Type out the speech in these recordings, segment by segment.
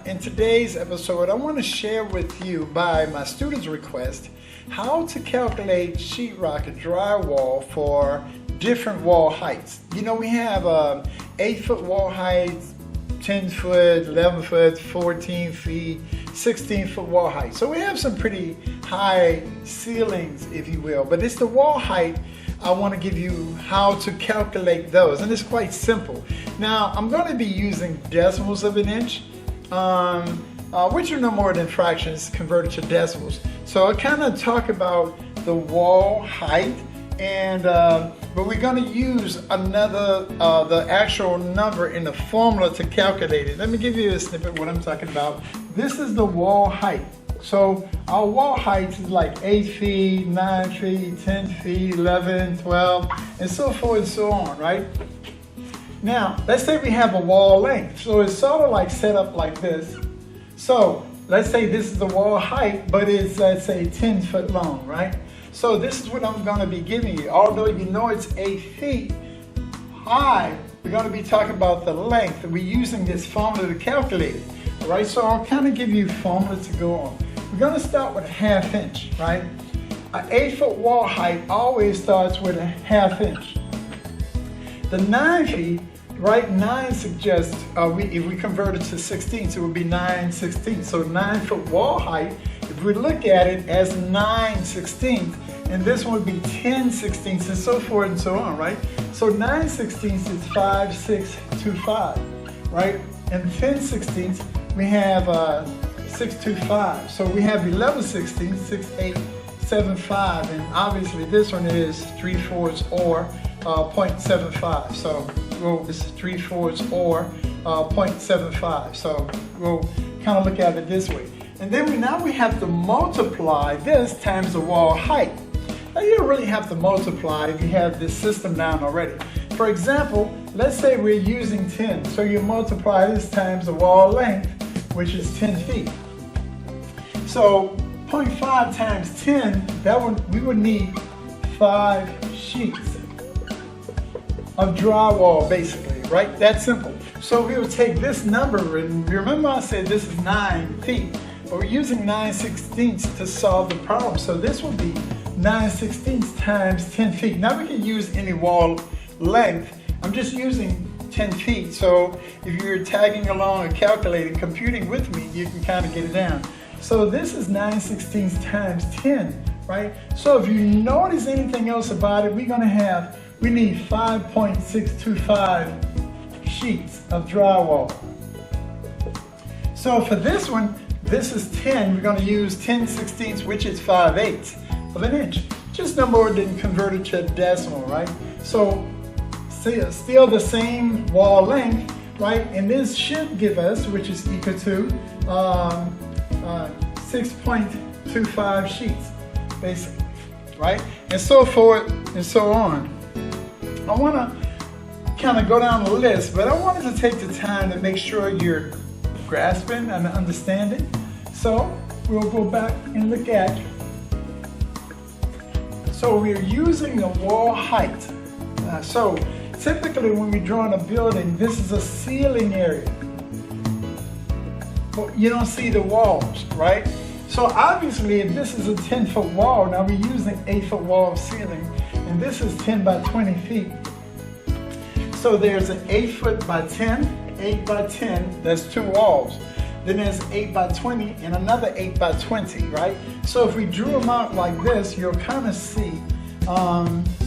In today's episode, I want to share with you, by my students' request, how to calculate sheetrock and drywall for different wall heights. You know, we have 8-foot wall heights, 10 foot, 11 foot, 14 feet, 16-foot wall height. So we have some pretty high ceilings, if you will, but it's the wall height. I want to give you how to calculate those, and it's quite simple. Now, I'm going to be using decimals of an inch, which are no more than fractions converted to decimals. So I kind of talk about the wall height, and but we're going to use another the actual number in the formula to calculate it. Let me give you a snippet of what I'm talking about. This is the wall height. So our wall height is like 8 feet, 9 feet, 10 feet, 11, 12, and so forth and so on, right? Now, let's say we have a wall length. So it's sort of like set up like this. So let's say this is the wall height, but it's, let's say, 10 foot long, right? So this is what I'm going to be giving you. Although you know it's 8 feet high, we're going to be talking about the length. We're using this formula to calculate it. All right, so I'll kind of give you a formula to go on. We're going to start with a 1/2 inch, right? An 8-foot wall height always starts with a 1/2 inch. The 9 feet, right? 9 suggests, if we convert it to 16ths, it would be 9/16. So 9-foot wall height, if we look at it as 9/16, and this one would be 10/16, and so forth and so on, right? So 9/16 is 5, 6, 2, 5, right? And 10/16 we have 6, 2, 5. So we have 11/16, 6, 8, 7, 5, and obviously this one is 3/4 or 0.75. So it's 3/4 or 0.75. So we'll kind of look at it this way. And then now we have to multiply this times the wall height. Now you don't really have to multiply if you have this system down already. For example, let's say we're using 10. So you multiply this times the wall length, which is 10 feet. So 0.5 times 10, we would need 5 sheets of drywall, basically, right? That's simple. So we would take this number, and remember I said this is 9 feet, but we're using 9/16 to solve the problem. So this will be 9/16 times 10 feet. Now we can use any wall length. I'm just using 10 feet. So if you're tagging along and calculating, computing with me, you can kind of get it down. So this is 9/16 times 10, right? So if you notice anything else about it, we need 5.625 sheets of drywall. So for this one, this is 10. We're going to use 10/16, which is 5/8 of an inch. Just no more than converted to decimal, right? So still the same wall length, right? And this should give us, which is equal to 6.25 sheets, basically, right? And so forth and so on. I want to kind of go down the list, but I wanted to take the time to make sure you're grasping and understanding. So we'll go back and look at. So we're using the wall height. So typically when we're drawing a building, this is a ceiling area. But you don't see the walls, right? So obviously if this is a 10-foot wall, now we're using 8-foot wall ceiling, and this is 10 by 20 feet. So there's an 8 by 10, 8 by 10, that's 2 walls. Then there's 8 by 20 and another 8 by 20, right? So if we drew them out like this, you'll kind of see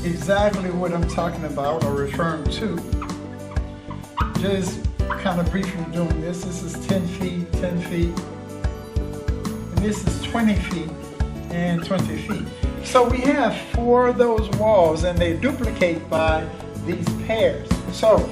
exactly what I'm talking about or referring to. Just kind of briefly doing this. This is 10 feet, 10 feet. And this is 20 feet and 20 feet. So we have 4 of those walls, and they duplicate by these pairs. So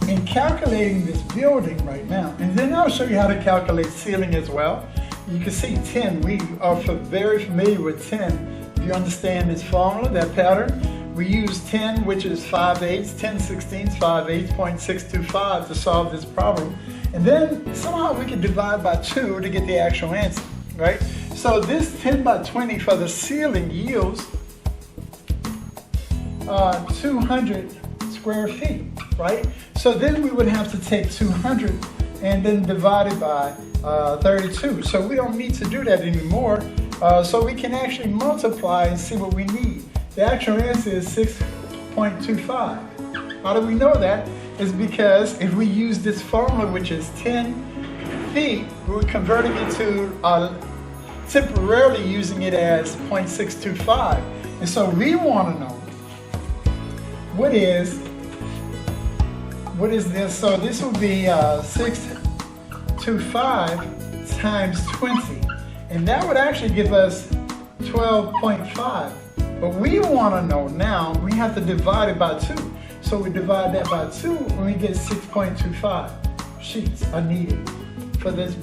in calculating this building right now, and then I'll show you how to calculate ceiling as well. You can see 10. We are very familiar with 10. If you understand this formula, that pattern, we use 10, which is 5/8, 10/16, 5/8, 0.625 to solve this problem. And then somehow we can divide by 2 to get the actual answer, right? So this 10 by 20 for the ceiling yields 200 square feet, right? So then we would have to take 200 and then divided by 32. So we don't need to do that anymore. So we can actually multiply and see what we need. The actual answer is 6.25. How do we know that? It's because if we use this formula, which is 10 feet, we're converting it to temporarily using it as 0.625. And so we want to know what is this? So this will be 625 times 20. And that would actually give us 12.5. But we want to know now, we have to divide it by 2. So we divide that by 2 and we get 6.25 sheets are needed for this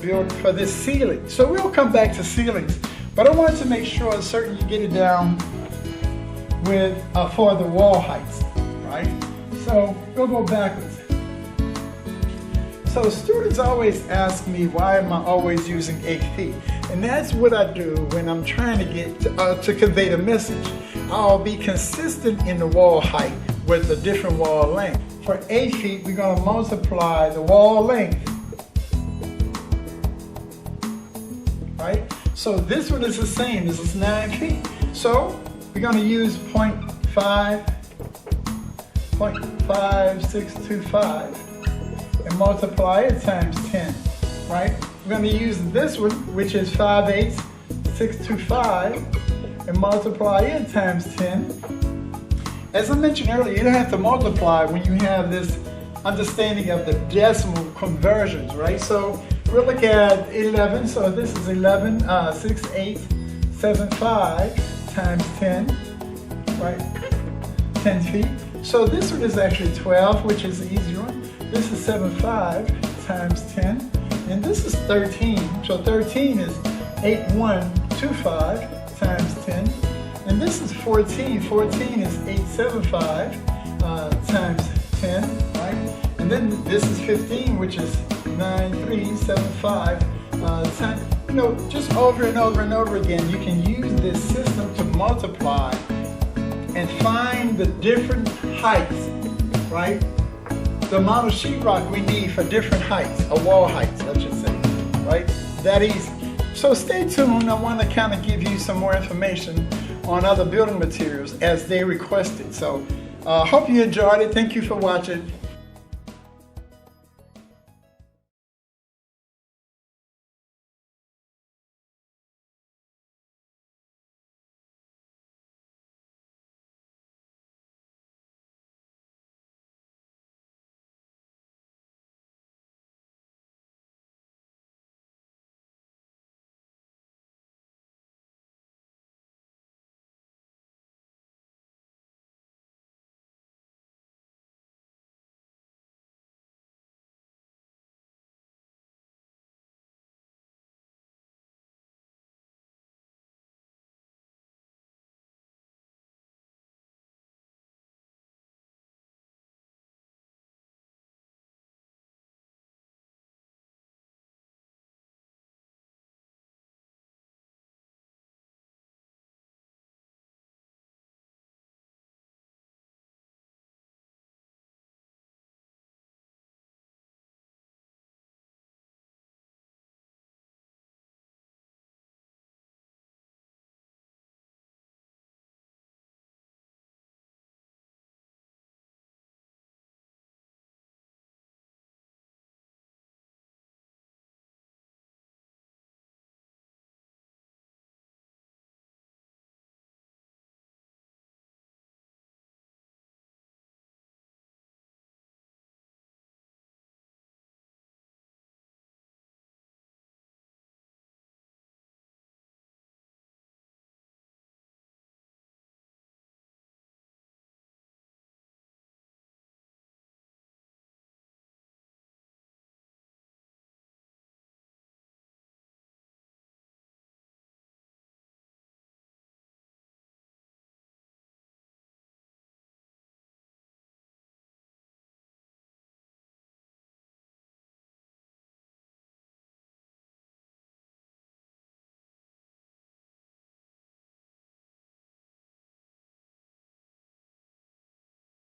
for this ceiling. So we'll come back to ceilings. But I wanted to make sure certain you get it down with for the wall heights, right? So we'll go backwards. So students always ask me, why am I always using 8 feet? And that's what I do when I'm trying to get to convey the message. I'll be consistent in the wall height with a different wall length. For 8 feet, we're going to multiply the wall length, right? So this one is the same. This is 9 feet. So we're going to use 0.5625 and multiply it times 10, right? We're going to use this one, which is 5/8, and multiply it times 10. As I mentioned earlier, you don't have to multiply when you have this understanding of the decimal conversions, right? So we'll look at 11. So this is 11.6875 times 10, right? 10 feet. So this one is actually 12, which is the easy one. This is 7.5 times 10. And this is 13. So 13 is 8.125 times 10. And this is 14. 14 is 8.75 times 10, right? And then this is 15, which is 9.375 times. You know, just over and over and over again, you can use this system to multiply and find the different heights, right? The amount of sheetrock we need for different heights, or wall heights, I should say, right? That easy. So stay tuned. I want to kind of give you some more information on other building materials as they requested. So hope you enjoyed it. Thank you for watching.